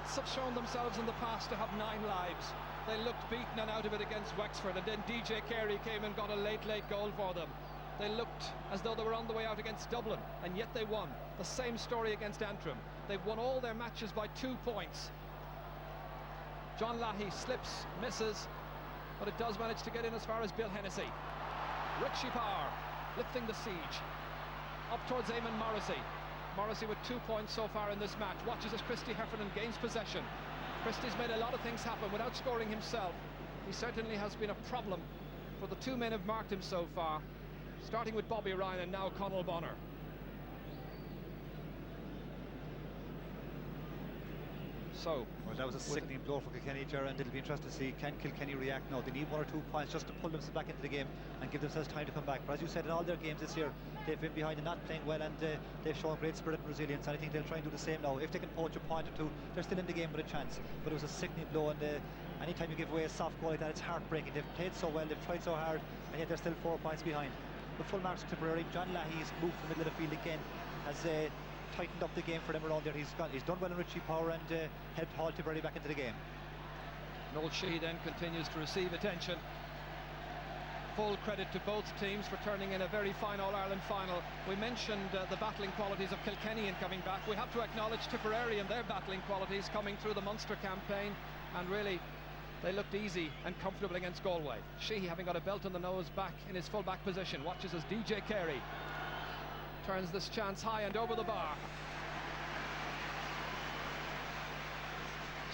Cats have shown themselves in the past to have 9 lives. They looked beaten and out of it against Wexford, and then DJ Carey came and got a late goal for them. They looked as though they were on the way out against Dublin, and yet they won. The same story against Antrim. They've won all their matches by 2 points. John Lahey slips, misses, but it does manage to get in as far as Bill Hennessy. Richie Power lifting the siege up towards Eamon Morrissey. Morrissey with 2 points so far in this match. Watches as Christy Heffernan gains possession. Christy's made a lot of things happen without scoring himself. He certainly has been a problem for the 2 men who've marked him so far, starting with Bobby Ryan and now Conall Bonner. So, well, that was a sickening blow for Kilkenny, Gerard, and it'll be interesting to see, can Kilkenny react now? They need 1 or 2 points just to pull themselves back into the game and give themselves time to come back. But as you said, in all their games this year, they've been behind and not playing well, and they've shown great spirit and resilience, and I think they'll try and do the same now. If they can poach a point or 2, they're still in the game with a chance. But it was a sickening blow, and anytime you give away a soft goal like that, it's heartbreaking. They've played so well, they've tried so hard, and yet they're still 4 points behind. The full marks of Tipperary. John Lahey's moved to the middle of the field again, has tightened up the game for them around there. He's done well in Richie Power and helped haul Tipperary back into the game. Noel Sheehy then continues to receive attention. Full credit to both teams for turning in a very fine All-Ireland final. We mentioned the battling qualities of Kilkenny in coming back. We have to acknowledge Tipperary and their battling qualities coming through the Munster campaign, and really they looked easy and comfortable against Galway. Sheehy, having got a belt on the nose, back in his full back position, watches as DJ Carey turns this chance high and over the bar.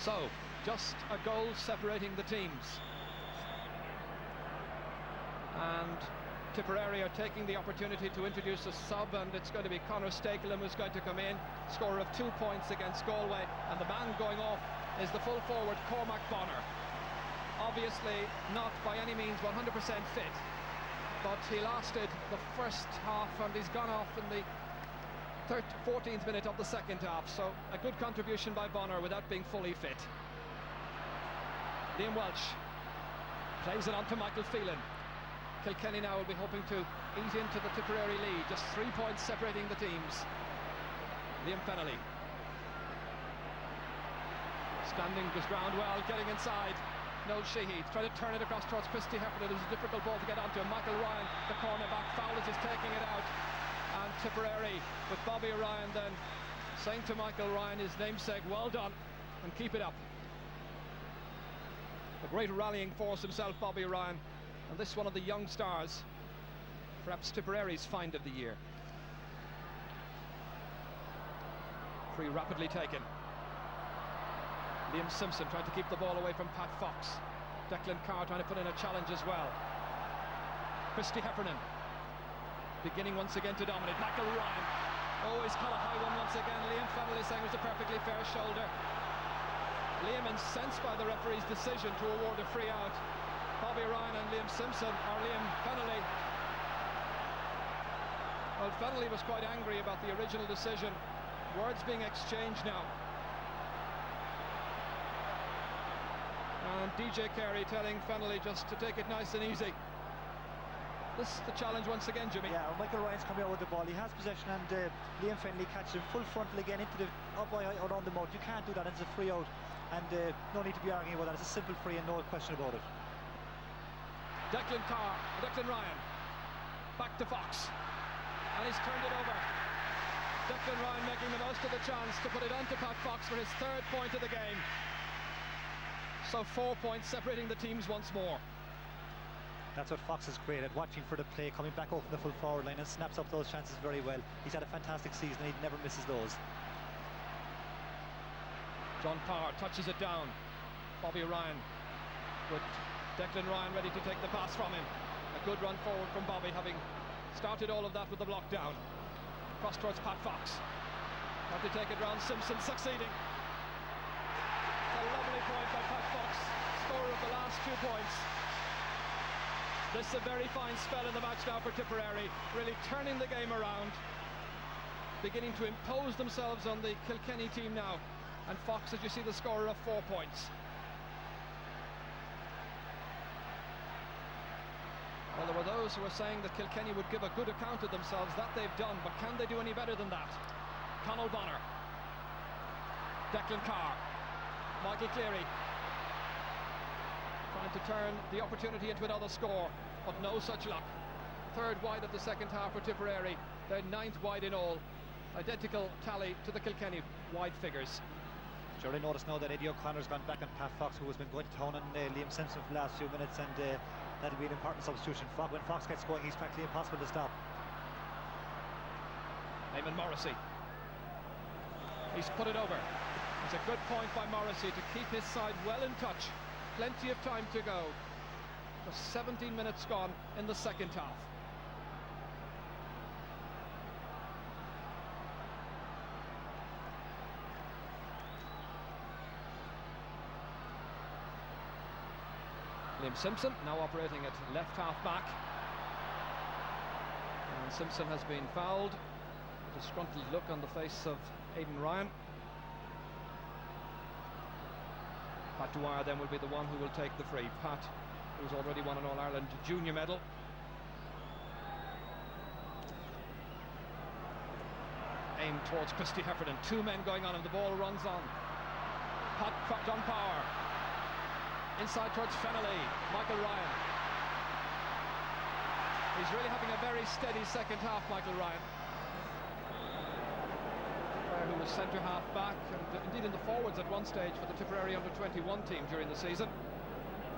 So, just a goal separating the teams. And Tipperary are taking the opportunity to introduce a sub, and it's going to be Conor Stakelum who's going to come in, scorer of 2 points against Galway, and the man going off is the full forward Cormac Bonner. Obviously not by any means 100% fit, but he lasted the first half and he's gone off in the 14th minute of the second half, so a good contribution by Bonner without being fully fit. Liam Welch plays it on to Michael Phelan. Kilkenny now will be hoping to eat into the Tipperary lead, just 3 points separating the teams. Liam Fennelly standing his ground well, getting inside. Noel Sheehy trying to turn it across towards Christy Heffernan. It was a difficult ball to get onto. Michael Ryan, the cornerback, Fowles is taking it out, and Tipperary with Bobby Ryan then saying to Michael Ryan, his namesake, well done and keep it up. A great rallying force himself, Bobby Ryan, and this one of the young stars, perhaps Tipperary's find of the year. Free rapidly taken. Liam Simpson trying to keep the ball away from Pat Fox. Declan Carr trying to put in a challenge as well. Christy Heffernan beginning once again to dominate. Michael Ryan, oh, he's caught a high one once again. Liam Fennelly saying it was a perfectly fair shoulder. Liam incensed by the referee's decision to award a free out. Bobby Ryan and Liam Simpson, or Liam Fennelly. Well, Fennelly was quite angry about the original decision. Words being exchanged now. And DJ Carey telling Fennelly just to take it nice and easy. This is the challenge once again, Jimmy. Yeah, well, Michael Ryan's coming out with the ball. He has possession, and Liam Fennelly catches him full frontal again into the up around the mouth. You can't do that. It's a free out, and no need to be arguing about that. It's a simple free and no question about it. Declan Ryan back to Fox, and he's turned it over. Declan Ryan making the most of the chance to put it onto Pat Fox for his 3rd point of the game. So 4 points separating the teams once more. That's what Fox is great at, watching for the play, coming back over the full forward line and snaps up those chances very well. He's had a fantastic season and he never misses those. John Power touches it down. Bobby Ryan with Declan Ryan ready to take the pass from him. A good run forward from Bobby, having started all of that with the block down. Cross towards Pat Fox. Trying to take it round, Simpson succeeding. A lovely point by Pat Fox, scorer of the last 2 points. This is a very fine spell in the match now for Tipperary, really turning the game around, beginning to impose themselves on the Kilkenny team now. And Fox, as you see, the scorer of 4 points. Well, there were those who were saying that Kilkenny would give a good account of themselves. That they've done, but can they do any better than that? Conall Bonner. Declan Carr. Michael Cleary trying to turn the opportunity into another score, but no such luck. Third wide of the second half for Tipperary. They're ninth wide in all. Identical tally to the Kilkenny wide figures. Sure, I noticed now that Eddie O'Connor's gone back on Pat Fox, who has been going to town on Liam Simpson for the last few minutes, and that'll be an important substitution. When Fox gets going, he's practically impossible to stop. Eamon Morrissey. He's put it over. It's a good point by Morrissey to keep his side well in touch. Plenty of time to go. Just 17 minutes gone in the second half. Liam Simpson now operating at left half back, and Simpson has been fouled. A disgruntled look on the face of Aidan Ryan. Pat Dwyer then will be the one who will take the free. Pat, who's already won an All-Ireland junior medal. Aimed towards Christy Heffernan. Two men going on and the ball runs on. Pat cracked on power. Inside towards Fennelly, Michael Ryan. He's really having a very steady second half, Michael Ryan. Who was centre half back and indeed in the forwards at one stage for the Tipperary under-21 team during the season.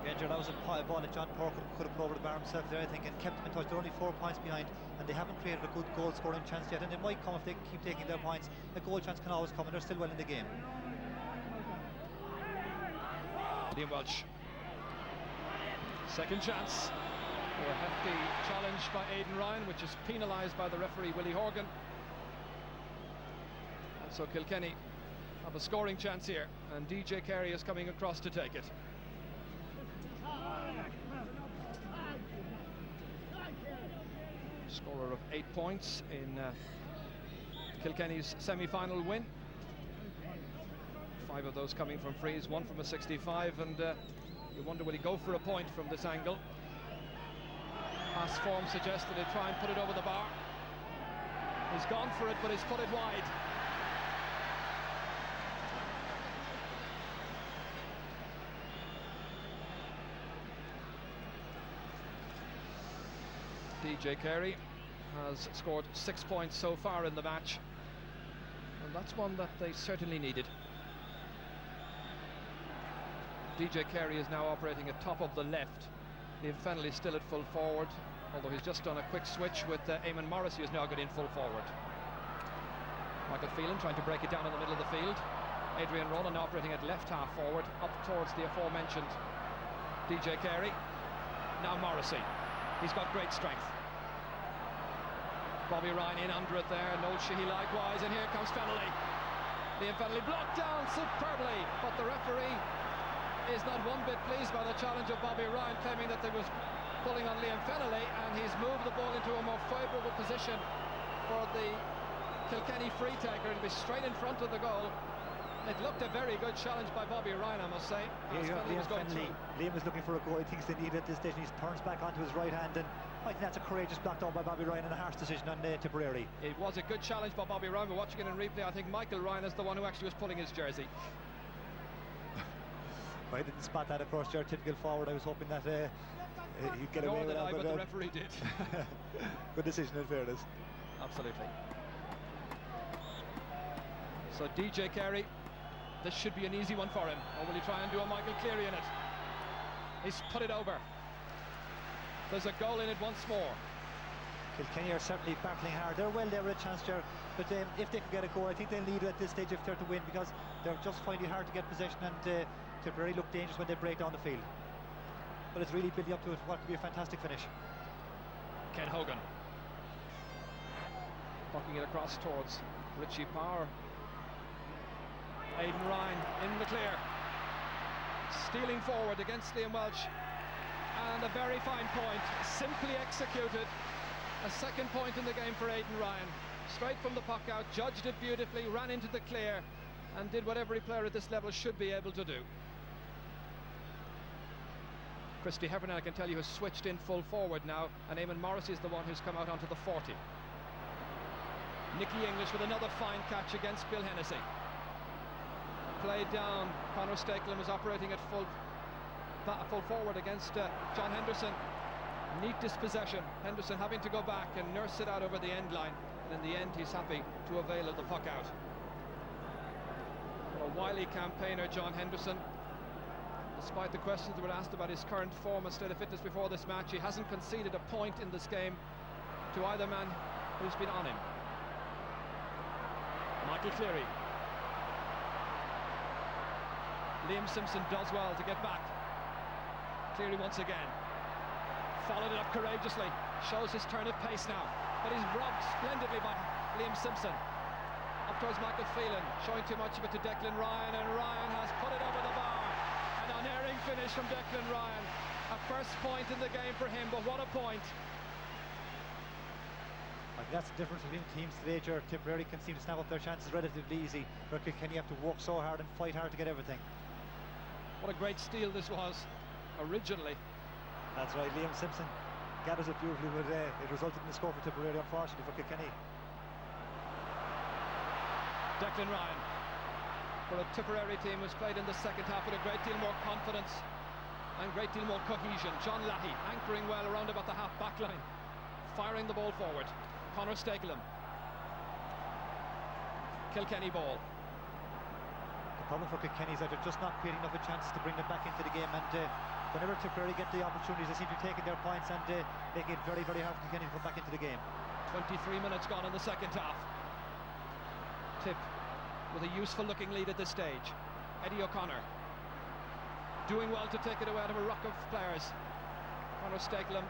Again, that was a ball that John Porkin could have put over the bar himself there, I think, and kept them in touch. They're only 4 points behind, and they haven't created a good goal-scoring chance yet, and it might come if they keep taking their points. A goal chance can always come, and they're still well in the game. Liam Welch. Second chance. A hefty challenge by Aidan Ryan, which is penalised by the referee Willie Horgan. And so Kilkenny have a scoring chance here, and DJ Carey is coming across to take it. Scorer of 8 points in Kilkenny's semi-final win. 5 of those coming from frees, 1 from a 65, and you wonder, will he go for a point from this angle? Past form suggests that he'll try and put it over the bar. He's gone for it, but he's put it wide. DJ Carey has scored 6 points so far in the match, and that's one that they certainly needed. DJ Carey is now operating at top of the left. Liam Fennelly still at full forward, although he's just done a quick switch with Eamon Morrissey, who's now got in full forward. Michael Phelan trying to break it down in the middle of the field. Adrian Ronan operating at left half forward, up towards the aforementioned DJ Carey. Now Morrissey. He's got great strength. Bobby Ryan in under it there, Noel Sheehy likewise, and here comes Fennelly. Liam Fennelly blocked down superbly, but the referee is not one bit pleased by the challenge of Bobby Ryan, claiming that there was pulling on Liam Fennelly, and he's moved the ball into a more favourable position for the Kilkenny free taker. It'll be straight in front of the goal. It looked a very good challenge by Bobby Ryan, I must say. Liam was looking for a goal. He thinks they need it at this stage, and he turns back onto his right hand, and I think that's a courageous block down by Bobby Ryan and a harsh decision on Tipperary. It was a good challenge by Bobby Ryan, but watching it in replay, I think Michael Ryan is the one who actually was pulling his jersey. I didn't spot that, of course, your typical forward. I was hoping that he'd get away with that. But the referee did. Good decision, in fairness. Absolutely. So DJ Carey, this should be an easy one for him. Or will he try and do a Michael Cleary in it? He's put it over. There's a goal in it once more. Kilkenny are certainly battling hard. They're well there with a chance there, but if they can get a goal, I think they'll lead at this stage if they're to win, because they're just finding it hard to get possession, and Tipperary look dangerous when they break down the field. But it's really building up to what could be a fantastic finish. Ken Hogan bucking it across towards Richie Power. Aidan Ryan in the clear, stealing forward against Liam Welch, and a very fine point, simply executed. A second point in the game for Aidan Ryan. Straight from the puck out, judged it beautifully, ran into the clear, and did what every player at this level should be able to do. Christy Heffernan, I can tell you, has switched in full forward now, and Eamon Morrissey is the one who's come out onto the 40. Nicky English with another fine catch against Bill Hennessy. played down. Conor Stakelum was operating at full forward against John Henderson. Neat dispossession. Henderson having to go back and nurse it out over the end line, and in the end he's happy to avail of the puck out. A wily campaigner, John Henderson. Despite the questions that were asked about his current form and state of fitness before this match, he hasn't conceded a point in this game to either man who's been on him. Michael Cleary. Liam Simpson does well to get back. Cleary once again. Followed it up courageously. Shows his turn of pace now. But he's robbed splendidly by Liam Simpson. Up towards Michael Phelan. Showing too much of it to Declan Ryan. And Ryan has put it over the bar. An unerring finish from Declan Ryan. A first point in the game for him. But what a point. I think that's the difference between teams today, Ger. Tipperary can seem to snap up their chances relatively easy, but Kilkenny have to work so hard and fight hard to get everything. What a great steal this was, originally. That's right, Liam Simpson gathers it beautifully, but it resulted in a score for Tipperary, unfortunately for Kilkenny. Declan Ryan, for a Tipperary team who's played in the second half with a great deal more confidence and great deal more cohesion. John Lahey anchoring well around about the half-back line, firing the ball forward. Conor Stakelum. Kilkenny ball. The problem for Kilkenny is that they're just not creating enough chances to bring them back into the game, and whenever Tipperary get the opportunities, they seem to be taking their points and making it very, very hard for Kilkenny to come back into the game. 23 minutes gone in the second half. Tip with a useful looking lead at this stage. Eddie O'Connor doing well to take it away out of a ruck of players. Conor Stakelum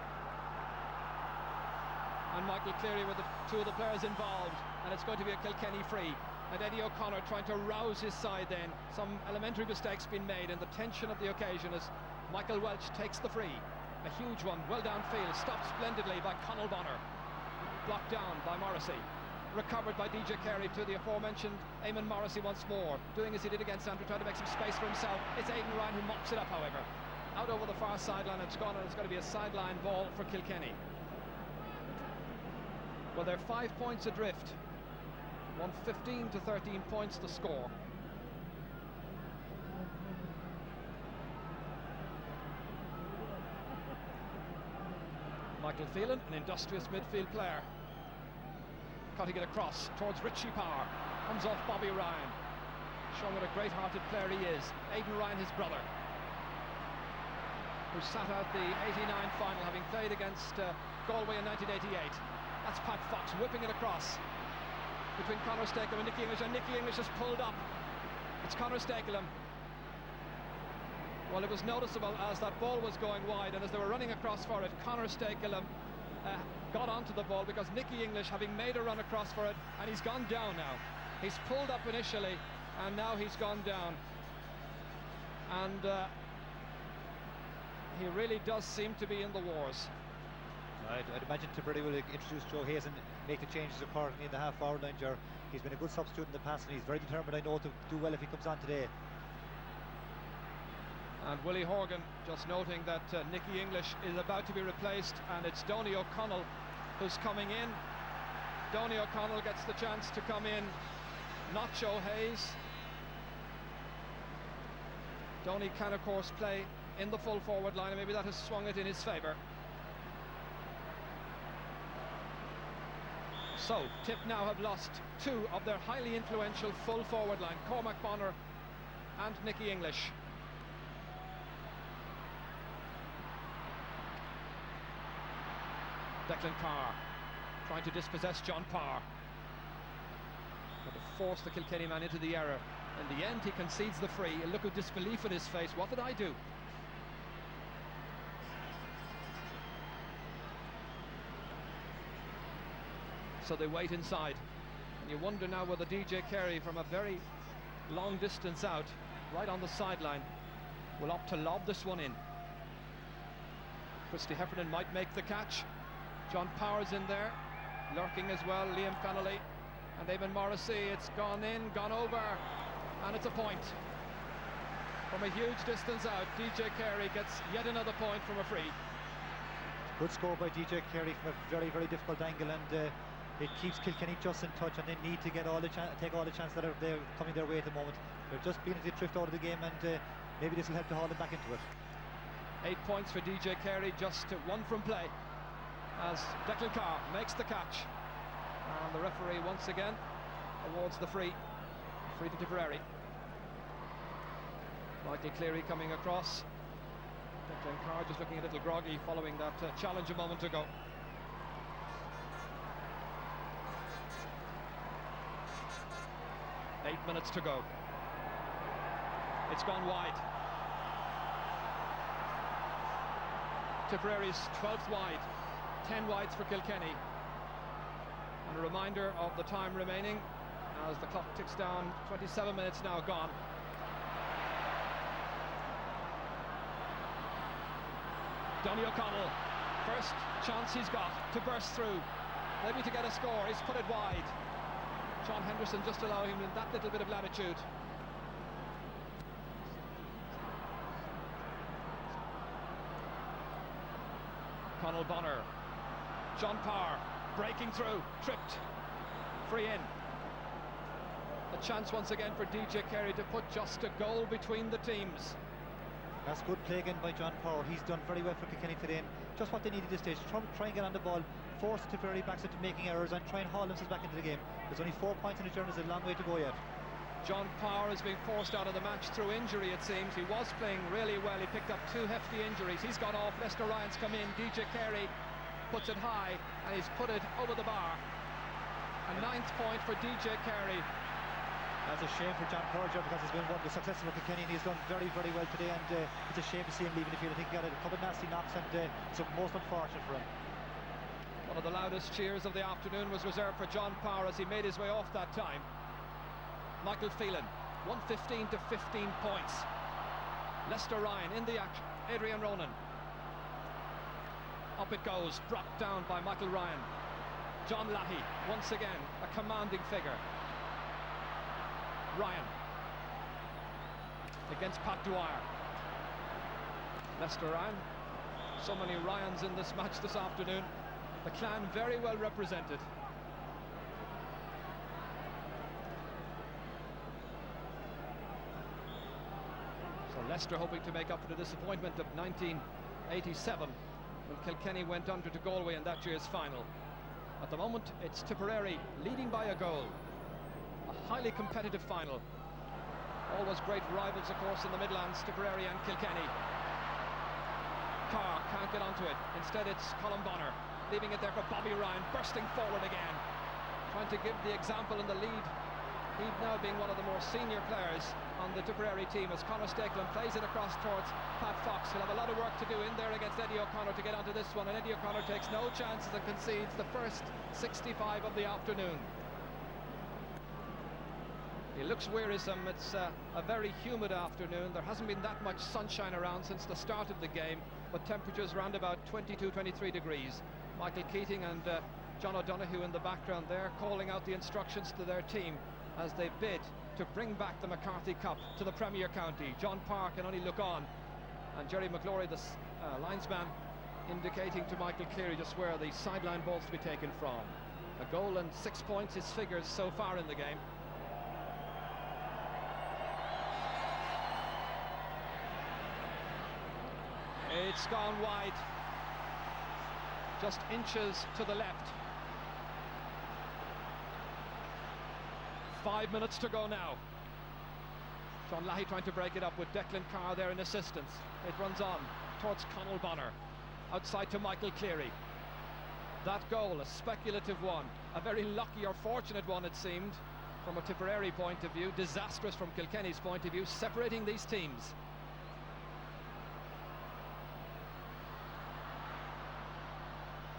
and Michael Cleary were the two of the players involved, and it's going to be a Kilkenny free. And Eddie O'Connor trying to rouse his side then. Some elementary mistakes been made, and the tension of the occasion as Michael Welch takes the free. A huge one, well downfield, stopped splendidly by Conal Bonner. Blocked down by Morrissey. Recovered by DJ Carey to the aforementioned Eamon Morrissey once more. Doing as he did against Andrew, trying to make some space for himself. It's Aidan Ryan who mops it up, however. Out over the far sideline, it's gone, and it's going to be a sideline ball for Kilkenny. Well, they're 5 points adrift. Won 15 to 13 points to score. Michael Phelan, an industrious midfield player. Cutting it across towards Richie Power. Comes off Bobby Ryan. Showing what a great-hearted player he is. Aidan Ryan, his brother, who sat out the 89 final, having played against Galway in 1988. That's Pat Fox whipping it across between Conor Stakelum and Nicky English, and Nicky English has pulled up. It's Conor Stakelum. Well, it was noticeable as that ball was going wide, and as they were running across for it, Conor Stakelum got onto the ball because Nicky English, having made a run across for it, and he's gone down now. He's pulled up initially, and now he's gone down. And he really does seem to be in the wars. I'd imagine Tipperary will introduce Joe Hayes and make the changes accordingly in the half-forward line. He's been a good substitute in the past, and he's very determined, I know, to do well if he comes on today. And Willie Horgan just noting that Nicky English is about to be replaced, and it's Donny O'Connell who's coming in. Donny O'Connell gets the chance to come in, not Joe Hayes. Donny can, of course, play in the full forward line, and maybe that has swung it in his favour. So, Tip now have lost two of their highly influential full forward line, Cormac Bonner and Nicky English. Declan Carr trying to dispossess John Parr. But to force the Kilkenny man into the error. In the end, he concedes the free. A look of disbelief in his face. What did I do? So they wait inside, and you wonder now whether DJ Carey, from a very long distance out, right on the sideline, will opt to lob this one in. Christy Heffernan might make the catch. John Power's in there, lurking as well. Liam Connolly and Eamon Morrissey. It's gone in, gone over, and it's a point. From a huge distance out, DJ Carey gets yet another point from a free. Good score by DJ Carey from a very, very difficult angle, and it keeps Kilkenny just in touch, and they need to get take all the chances that are coming their way at the moment. They're just beginning to drift out of the game, and maybe this will help to haul them back into it. 8 points for DJ Carey, just 1 from play, as Declan Carr makes the catch, and the referee once again awards the free to Tipperary. Michael Cleary coming across. Declan Carr just looking a little groggy following that challenge a moment ago. Eight minutes to go. It's gone wide. Tipperary's 12th wide, 10 wides for Kilkenny. And a reminder of the time remaining as the clock ticks down, 27 minutes now gone. Donny O'Connell, first chance he's got to burst through, maybe to get a score. He's put it wide. Sean Henderson just allowing him that little bit of latitude. Conall Bonner, John Parr breaking through, tripped, free in. A chance once again for DJ Carey to put just a goal between the teams. That's good play again by John Power. He's done very well for Kilkenny today, and just what they need at this stage. Try and get on the ball, force the Tipperary backs into making errors, and try and haul themselves back into the game. There's only 4 points in the journey, there's a long way to go yet. John Power is being forced out of the match through injury, it seems. He was playing really well. He picked up 2 hefty injuries. He's gone off. Lester Ryan's come in. DJ Carey puts it high, and he's put it over the bar. A 9th point for DJ Carey. That's a shame for John Porger, because he's been one of the successes for Kilkenny, and he's done very, very well today, and it's a shame to see him leaving the field. I think he got a couple of nasty knocks, and it's most unfortunate for him. One of the loudest cheers of the afternoon was reserved for John Power as he made his way off that time. Michael Phelan, 115 to 15 points. Lester Ryan in the action. Adrian Ronan. Up it goes, brought down by Michael Ryan. John Lahey, once again, a commanding figure. Ryan against Pat Dwyer. Lester Ryan. So many Ryans in this match this afternoon. The clan very well represented. So Leicester hoping to make up for the disappointment of 1987 when Kilkenny went under to Galway in that year's final. At the moment it's Tipperary leading by a goal. A highly competitive final. Always great rivals, of course, in the Midlands, Tipperary and Kilkenny. Carr can't get onto it. Instead it's Colin Bonner, leaving it there for Bobby Ryan, bursting forward again, trying to give the example in the lead. He now being one of the more senior players on the Tipperary team, as Conor Stakelin plays it across towards Pat Fox. He'll have a lot of work to do in there against Eddie O'Connor to get onto this one, and Eddie O'Connor takes no chances and concedes the first 65 of the afternoon. He looks wearisome. It's a very humid afternoon. There hasn't been that much sunshine around since the start of the game, but temperatures around about 22-23 degrees. Michael Keating and John O'Donoghue in the background there calling out the instructions to their team as they bid to bring back the McCarthy Cup to the Premier County. John Parr can only look on, and Jerry McGlory, the linesman, indicating to Michael Cleary just where the sideline ball's to be taken from. A goal and 6 points, his figures so far in the game. It's gone wide, just inches to the left. 5 minutes to go now. John Lahey trying to break it up with Declan Carr there in assistance. It runs on towards Conall Bonner, outside to Michael Cleary. That goal, a speculative one, a very lucky or fortunate one it seemed from a Tipperary point of view, disastrous from Kilkenny's point of view, separating these teams.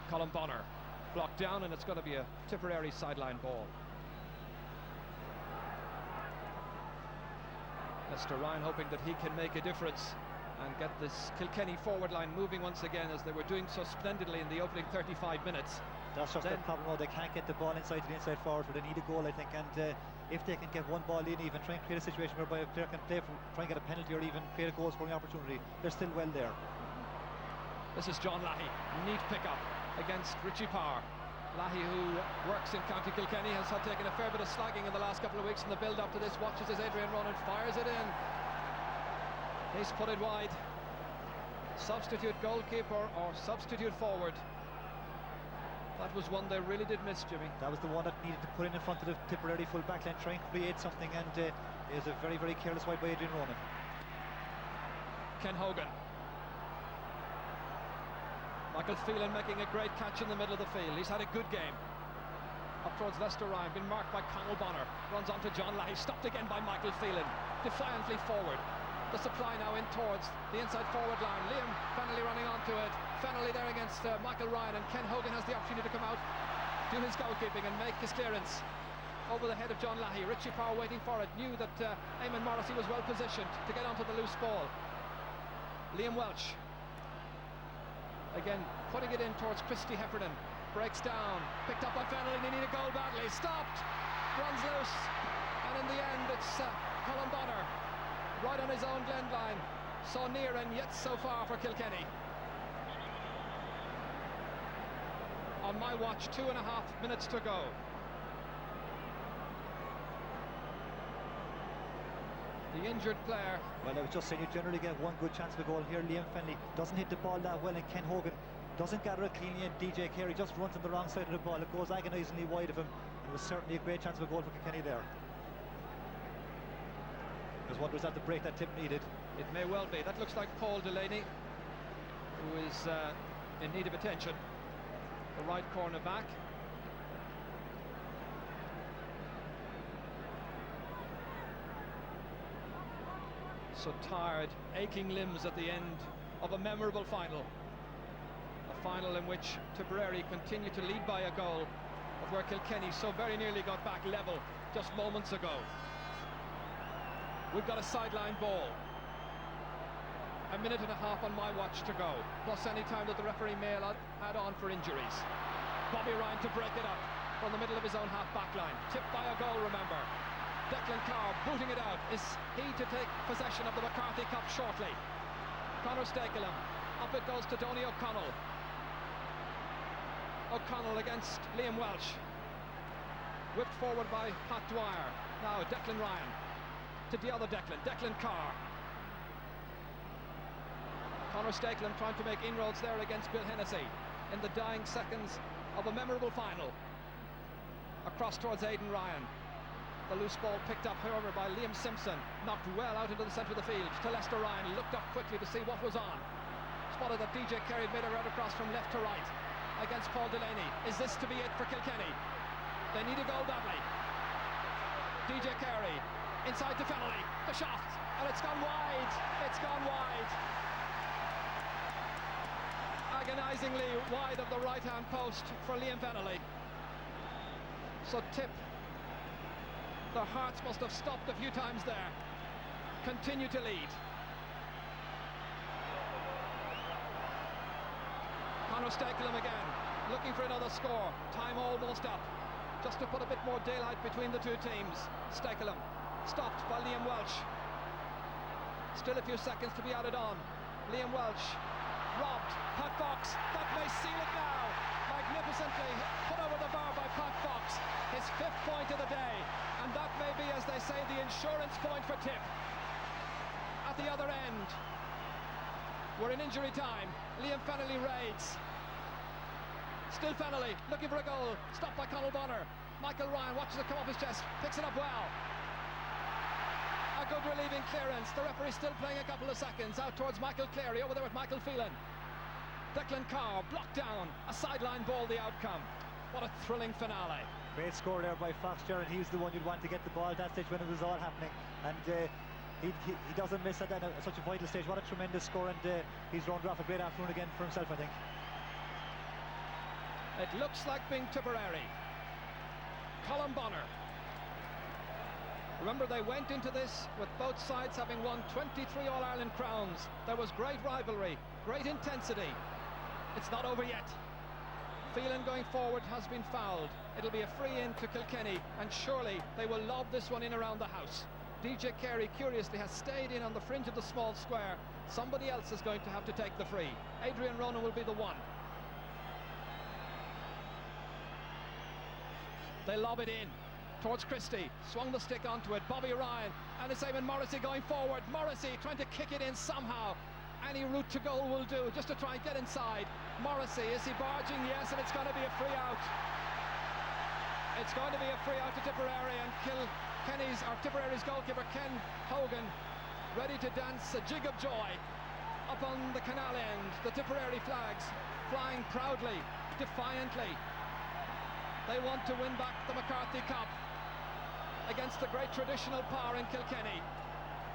Colin Bonner blocked down, and it's going to be a Tipperary sideline ball. Lester Ryan hoping that he can make a difference and get this Kilkenny forward line moving once again, as they were doing so splendidly in the opening 35 minutes. That's just the problem, though. They can't get the ball inside to the inside forward, so they need a goal, I think, and if they can get one ball in, even try and create a situation whereby a player can play from, try and get a penalty or even create a goal scoring opportunity, they're still well there. This is John Lahey, neat pick-up against Richie Parr. Lahey, who works in County Kilkenny, has taken a fair bit of slagging in the last couple of weeks in the build-up to this. Watches as Adrian Ronan fires it in. He's put it wide. Substitute goalkeeper or substitute forward. That was one they really did miss, Jimmy. That was the one that needed to put in front of the Tipperary full back line, try and create something, and it was a very, very careless wide by Adrian Ronan. Ken Hogan. Michael Phelan making a great catch in the middle of the field. He's had a good game. Up towards Lester Ryan, been marked by Conal Bonner. Runs on to John Lahey, stopped again by Michael Phelan. Defiantly forward. The supply now in towards the inside forward line. Liam Fennelly running onto it. Fennelly there against Michael Ryan, and Ken Hogan has the opportunity to come out, do his goalkeeping and make his clearance over the head of John Lahey. Richie Power waiting for it, knew that Eamon Morrissey was well positioned to get onto the loose ball. Liam Welch again putting it in towards Christy Heffernan, breaks down, picked up by Fennelly. They need a goal badly, stopped, runs loose, and in the end it's Colin Bonner right on his own Glen line, so near and yet so far for Kilkenny. On my watch, 2.5 minutes to go. The injured player. Well, I was just saying, you generally get one good chance of a goal here. Liam Fennelly doesn't hit the ball that well, and Ken Hogan doesn't gather it cleanly, and DJ Carey just runs on the wrong side of the ball. It goes agonisingly wide of him. It was certainly a great chance of a goal for Kilkenny there. There's one was at the break that Tip needed. It may well be. That looks like Paul Delaney, who is in need of attention. The right corner back. So tired, aching limbs at the end of a memorable final. A final in which Tipperary continued to lead by a goal, but where Kilkenny so very nearly got back level just moments ago. We've got a sideline ball. 1.5 minutes on my watch to go, plus any time that the referee may add on for injuries. Bobby Ryan to break it up from the middle of his own half-back line. Tipped by a goal, remember. Declan Carr booting it out. Is he to take possession of the McCarthy Cup shortly? Conor Stakelum. Up it goes to Donny O'Connell. O'Connell against Liam Welch. Whipped forward by Pat Dwyer. Now Declan Ryan to the other Declan. Declan Carr. Conor Stakelum trying to make inroads there against Bill Hennessy in the dying seconds of a memorable final. Across towards Aidan Ryan. The loose ball picked up, however, by Liam Simpson. Knocked well out into the centre of the field to Lester Ryan. Looked up quickly to see what was on. Spotted that DJ Carey made a round across from left to right against Paul Delaney. Is this to be it for Kilkenny? They need a goal badly. DJ Carey inside to Fennelly. The shot, and it's gone wide. It's gone wide. Agonisingly wide of the right-hand post for Liam Fennelly. So Tip, their hearts must have stopped a few times there. Continue to lead. Conor Stakelum again, looking for another score. Time almost up. Just to put a bit more daylight between the two teams. Stakelum, stopped by Liam Welch. Still a few seconds to be added on. Liam Welch, robbed. Pat Fox, that may seal it now. Magnificently put over the bar by Pat Fox. His 5th point of the day. And that may be, as they say, the insurance point for Tip. At the other end, we're in injury time. Liam Fennelly raids. Still Fennelly, looking for a goal. Stopped by Conal Bonner. Michael Ryan watches it come off his chest. Picks it up well. A good relieving clearance. The referee still playing a couple of seconds. Out towards Michael Cleary. Over there with Michael Phelan. Declan Carr blocked down. A sideline ball, the outcome. What a thrilling finale. Great score there by Fox, Jaron. He was the one you'd want to get the ball at that stage when it was all happening, and he doesn't miss at such a vital stage. What a tremendous score, and he's rounded off a great afternoon again for himself, I think. It looks like being Tipperary. Colin Bonner. Remember, they went into this with both sides having won 23 All-Ireland crowns. There was great rivalry, great intensity. It's not over yet. Phelan going forward has been fouled. It'll be a free in to Kilkenny, and surely they will lob this one in around the house. DJ Carey, curiously, has stayed in on the fringe of the small square. Somebody else is going to have to take the free. Adrian Ronan will be the one. They lob it in towards Christie, swung the stick onto it, Bobby Ryan, and it's Eamon Morrissey going forward. Morrissey trying to kick it in somehow. Any route to goal will do, just to try and get inside. Morrissey, is he barging? Yes, and it's going to be a free out. It's going to be a free out to Tipperary, and Tipperary's goalkeeper Ken Hogan ready to dance a jig of joy up on the canal end. The Tipperary flags flying proudly, defiantly. They want to win back the McCarthy Cup against the great traditional power in Kilkenny.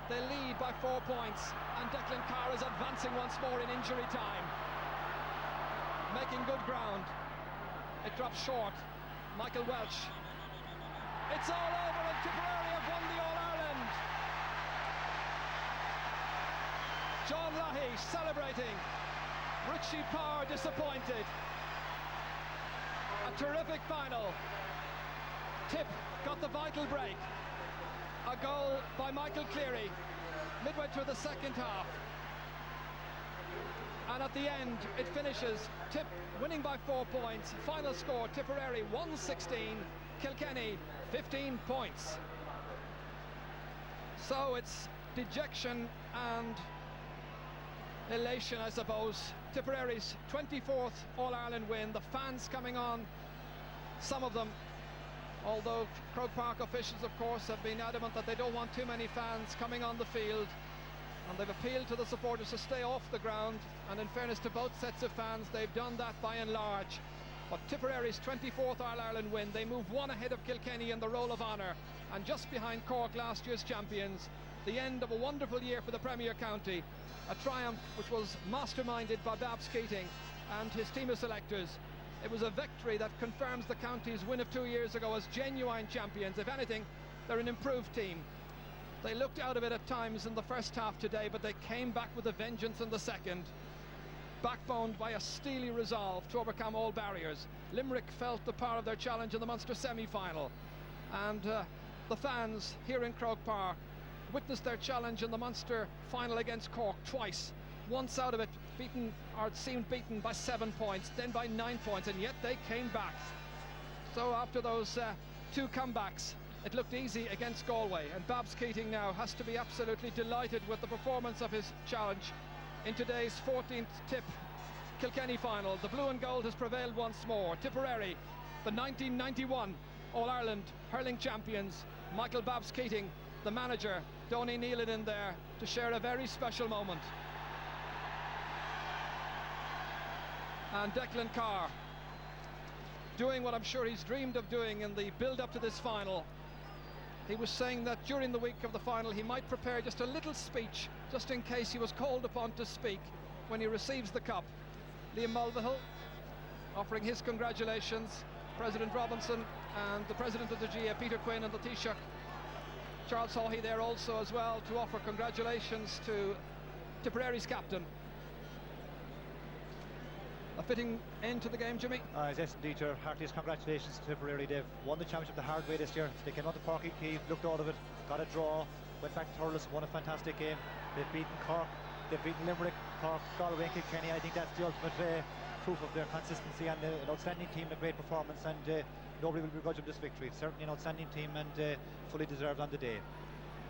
They lead by 4 points, and Declan Carr is advancing once more in injury time, making good ground. It drops short. Michael Welch. It's all over, and Tipperary have won the All-Ireland. John Lahey celebrating. Richie Power disappointed. A terrific final. Tip got the vital break. A goal by Michael Cleary midway through the second half. And at the end, it finishes Tip winning by 4 points. Final score, Tipperary 116, Kilkenny 15 points. So it's dejection and elation, I suppose. Tipperary's 24th All-Ireland win. The fans coming on, some of them, although Croke Park officials, of course, have been adamant that they don't want too many fans coming on the field, and they've appealed to the supporters to stay off the ground, and in fairness to both sets of fans, they've done that by and large. But Tipperary's 24th All-Ireland win, they move one ahead of Kilkenny in the Roll of Honour, and just behind Cork, last year's champions. The end of a wonderful year for the Premier County, a triumph which was masterminded by Babs Keating and his team of selectors. It was a victory that confirms the county's win of 2 years ago as genuine champions. If anything, they're an improved team. They looked out of it at times in the first half today, but they came back with a vengeance in the second, backboned by a steely resolve to overcome all barriers. Limerick felt the power of their challenge in the Munster semi-final, and the fans here in Croke Park witnessed their challenge in the Munster final against Cork twice. Once out of it, beaten, or it seemed beaten by 7 points, then by 9 points, and yet they came back. So after those two comebacks, it looked easy against Galway, and Babs Keating now has to be absolutely delighted with the performance of his challenge in today's 14th Tip Kilkenny final. The blue and gold has prevailed once more. Tipperary, the 1991 All-Ireland hurling champions. Michael Babs Keating, the manager, Donnie Nealon in there to share a very special moment. And Declan Carr doing what I'm sure he's dreamed of doing in the build-up to this final. He was saying that during the week of the final he might prepare just a little speech, just in case he was called upon to speak when he receives the cup. Liam Mulvihill offering his congratulations, President Robinson and the President of the GA, Peter Quinn, and the Taoiseach, Charles Haughey, there also as well to offer congratulations to Tipperary's captain. A fitting end to the game, Jimmy? Yes, indeed, your heartiest congratulations to Tipperary. They've won the championship the hard way this year. They came out to Páirc Uí Chaoimh, looked out of it, got a draw, went back to Thurles, won a fantastic game. They've beaten Cork, they've beaten Limerick, Cork, Galway and Kilkenny. I think that's the ultimate proof of their consistency, and an outstanding team, a great performance, and nobody will begrudge them this victory. Certainly an outstanding team, and fully deserved on the day.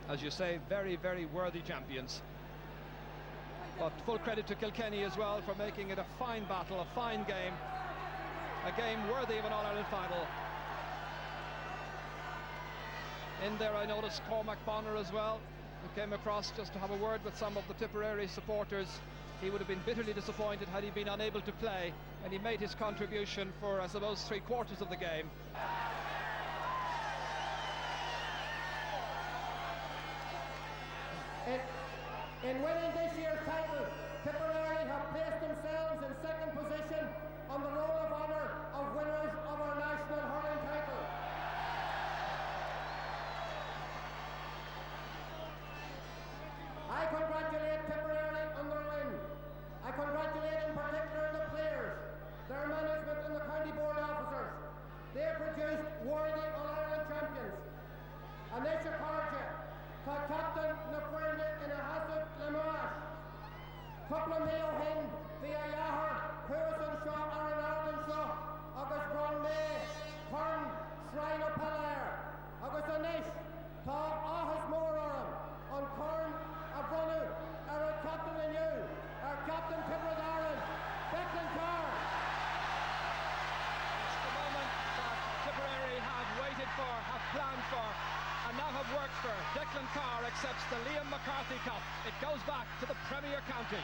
As you say, very, very worthy champions. But full credit to Kilkenny as well for making it a fine battle, a fine game, a game worthy of an All-Ireland final. In there I noticed Cormac Bonner as well, who came across just to have a word with some of the Tipperary supporters. He would have been bitterly disappointed had he been unable to play, and he made his contribution for, I suppose, 3/4 of the game. In winning this year's title, Tipperary have placed themselves in second position on the Roll of Honour of winners of our national hurling title. I congratulate Tipperary on their win. I congratulate in particular the players, their management and the county board officers. They produced worthy All-Ireland champions. And they should Tá captain na Fuirne in a hazard Lamash. Coupla Mayo Hin, via Yahar, Harrison Shaw, Aaron Ireland Shaw. accepts the Liam McCarthy Cup. It goes back to the Premier County.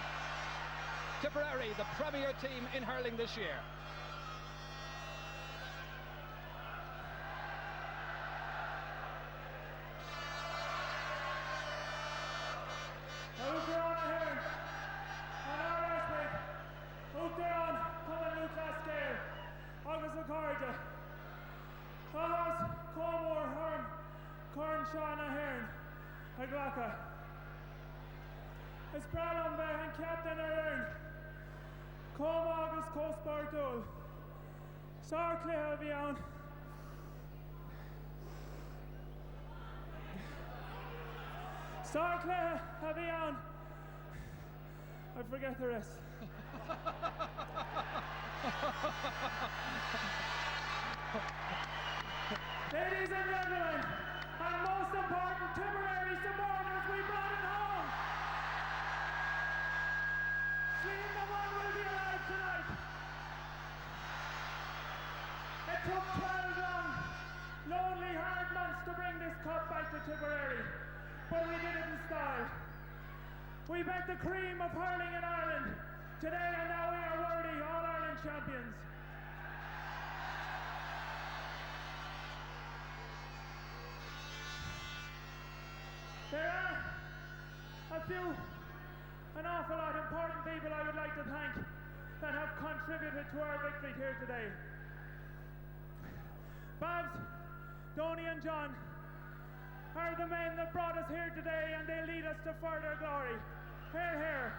Tipperary, the Premier team in hurling this year. Is Bralon behind Captain Iron? Com August Coast Sarkle Havion. Sarkle Havion. I forget the rest. Ladies and gentlemen, and most important Tipperary supporters, we brought it home. Sweden the one will be alive tonight. It took 12 long, lonely, hard months to bring this cup back to Tipperary, but we did it in style. We bet the cream of hurling in Ireland today, and now we are worthy All-Ireland champions. There are an awful lot of important people I would like to thank that have contributed to our victory here today. Babs, Donny and John are the men that brought us here today, and they lead us to further glory. Hear, hear.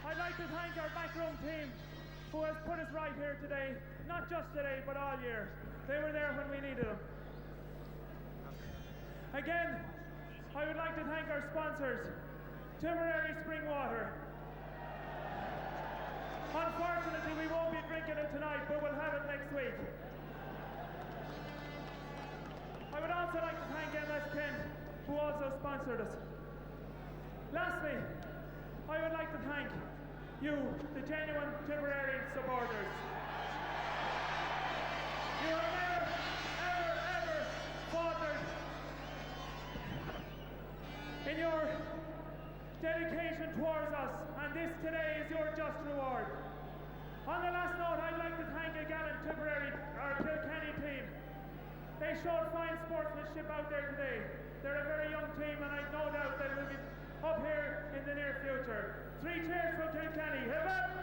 I'd like to thank our backroom team who has put us right here today, not just today, but all year. They were there when we needed them. Again, I would like to thank our sponsors, Tipperary Spring Water. Unfortunately, we won't be drinking it tonight, but we'll have it next week. I would also like to thank MS Kent, who also sponsored us. Lastly, I would like to thank you, the genuine Tipperary supporters. You have never, ever faltered in your dedication towards us, and this today is your just reward. On the last note, I'd like to thank a gallant Tipperary, our Kilkenny team. They showed fine sportsmanship out there today. They're a very young team, and I've no doubt they will be up here in the near future. 3 cheers for Kilkenny. Hip hip!